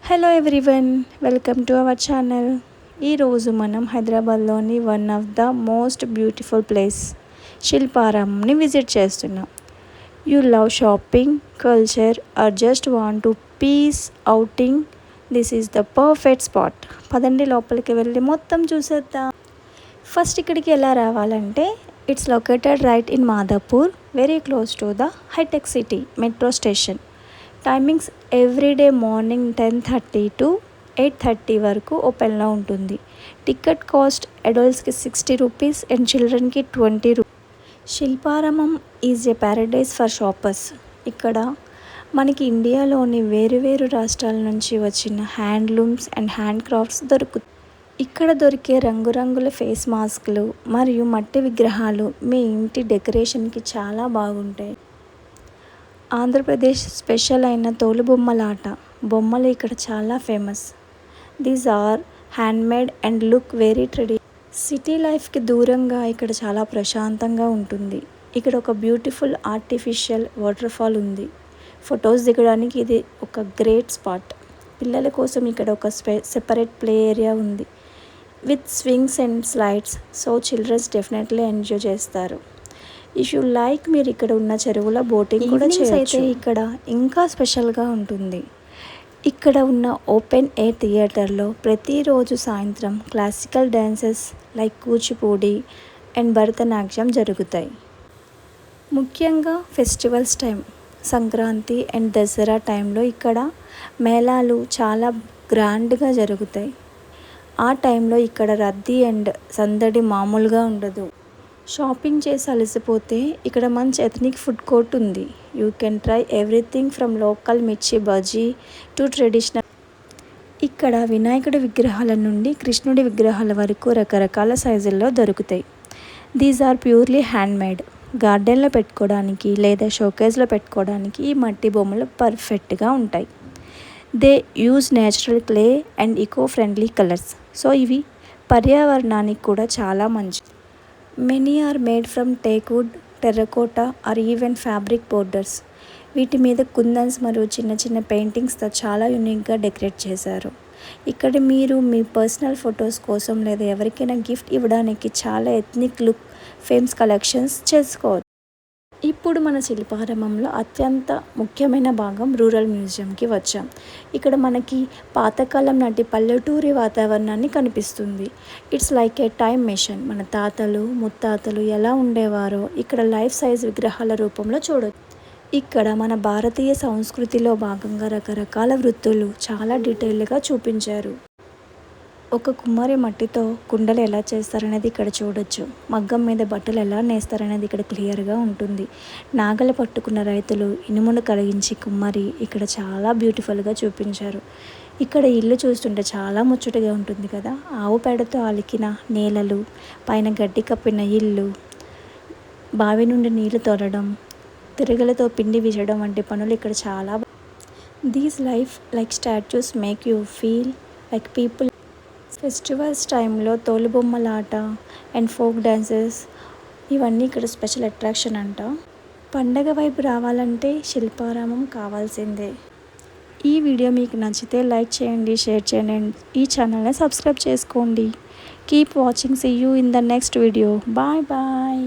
Hello everyone, welcome to our channel. ఈరోజు మనం హైదరాబాద్లోని one of the most beautiful place శిల్పారామంని విజిట్ చేస్తున్నాం. You love shopping, culture or just want to peace outing, this is the perfect spot. పదండి లోపలికి వెళ్ళి మొత్తం చూసేద్దాం. ఫస్ట్ ఇక్కడికి ఎలా రావాలంటే, it's located right in Madhapur, very close to the Hitech City metro station. Timings everyday morning 10:30 to 8:30 వరకు ఓపెన్లో ఉంటుంది. టికెట్ కాస్ట్ అడల్ట్స్కి 60 rupees and చిల్డ్రన్కి 20 rupees. Shilparamam is a Paradise for shoppers. ఇక్కడ మనకి ఇండియాలోని వేరు రాష్ట్రాల నుంచి వచ్చిన హ్యాండ్లూమ్స్ అండ్ హ్యాండ్ క్రాఫ్ట్స్ దొరుకుతాయి. ఇక్కడ దొరికే రంగురంగుల ఫేస్ మాస్క్లు మరియు మట్టి విగ్రహాలు మీ ఇంటి డెకరేషన్కి చాలా బాగుంటాయి. ఆంధ్రప్రదేశ్ స్పెషల్ అయిన తోలుబొమ్మలాట బొమ్మలు ఇక్కడ చాలా famous. These are handmade and look very city లైఫ్కి దూరంగా ఇక్కడ చాలా ప్రశాంతంగా ఉంటుంది. ఇక్కడ ఒక బ్యూటిఫుల్ ఆర్టిఫిషియల్ వాటర్ ఫాల్ ఉంది. ఫొటోస్ దిగడానికి ఇది ఒక గ్రేట్ స్పాట్. పిల్లల కోసం ఇక్కడ ఒక సెపరేట్ ప్లే ఏరియా ఉంది with swings and slides, so childrens definitely enjoy చేస్తారు. ఇఫ్ యూ లైక్, మీరు ఇక్కడ ఉన్న చెరువుల బోటింగ్ కూడా చేయొచ్చు. ఇక్కడ ఇంకా స్పెషల్గా ఉంటుంది. ఇక్కడ ఉన్న ఓపెన్ ఎయిర్ థియేటర్లో ప్రతిరోజు సాయంత్రం classical dances like Kuchipudi and Bharatanatyam జరుగుతాయి. ముఖ్యంగా festivals time, Sankranti and Dasara టైంలో ఇక్కడ మేళాలు చాలా గ్రాండ్గా జరుగుతాయి. ఆ టైంలో ఇక్కడ రద్దీ అండ్ సందడి మామూలుగా ఉండదు. షాపింగ్ చేసి అలసిపోతే ఇక్కడ మంచి ఎథనిక్ ఫుడ్ కోర్ట్ ఉంది. You can try everything from local మిర్చి బజ్జీ టు ట్రెడిషనల్. ఇక్కడ వినాయకుడి విగ్రహాల నుండి కృష్ణుడి విగ్రహాల వరకు రకరకాల సైజుల్లో దొరుకుతాయి. These are purely handmade. గార్డెన్లో పెట్టుకోవడానికి లేదా షోకేస్లో పెట్టుకోవడానికి ఈ మట్టి బొమ్మలు పర్ఫెక్ట్గా ఉంటాయి. They use natural clay and eco friendly colours, so ఇవి పర్యావరణానికి కూడా చాలా మంచిది. Many are made from teakwood, terracotta or even fabric borders. వీటి మీద కుందన్స్ మరియు చిన్న పెయింటింగ్స్తో చాలా యూనిక్గా డెకరేట్ చేశారు. ఇక్కడ మీరు మీ పర్సనల్ ఫొటోస్ కోసం లేదా ఎవరికైనా గిఫ్ట్ ఇవ్వడానికి చాలా ఎథ్నిక్ లుక్ ఫేమ్స్ కలెక్షన్స్ చేసుకోవచ్చు. ఇప్పుడు మన శిల్పారామంలో అత్యంత ముఖ్యమైన భాగం రూరల్ మ్యూజియంకి వచ్చాం. ఇక్కడ మనకి పాతకాలం నాటి పల్లెటూరి వాతావరణాన్ని కనిపిస్తుంది. It's like A time machine. మన తాతలు ముత్తాతలు ఎలా ఉండేవారో ఇక్కడ లైఫ్ సైజ్ విగ్రహాల రూపంలో చూడవచ్చు. ఇక్కడ మన భారతీయ సంస్కృతిలో భాగంగా రకరకాల వృత్తులు చాలా డీటెయిల్గా చూపించారు. ఒక కుమ్మరి మట్టితో కుండలు ఎలా చేస్తారనేది ఇక్కడ చూడొచ్చు. మగ్గం మీద బట్టలు ఎలా నేస్తారనేది ఇక్కడ క్లియర్గా ఉంటుంది. నాగలు పట్టుకున్న రైతులు ఇనుమును కరిగించి కుమ్మరి ఇక్కడ చాలా బ్యూటిఫుల్గా చూపించారు. ఇక్కడ ఇల్లు చూస్తుంటే చాలా ముచ్చటగా ఉంటుంది కదా. ఆవు పేడతో అలికిన నేలలు, పైన గడ్డి కప్పిన ఇల్లు, బావి నుండి నీళ్లు తోలడం, తిరగలతో పిండి విసరడం వంటి పనులు ఇక్కడ చాలా. These life like statues make you feel like people. Festivals టైంలో తోలుబొమ్మలాట అండ్ ఫోక్ డ్యాన్సెస్ ఇవన్నీ ఇక్కడ స్పెషల్ అట్రాక్షన్ అంట. పండగ వైపు రావాలంటే శిల్పారామం కావాల్సిందే. ఈ వీడియో మీకు నచ్చితే లైక్ చేయండి, షేర్ చేయండి, ఈ ఛానల్ని సబ్స్క్రైబ్ చేసుకోండి. Keep watching, see you in the next video. Bye.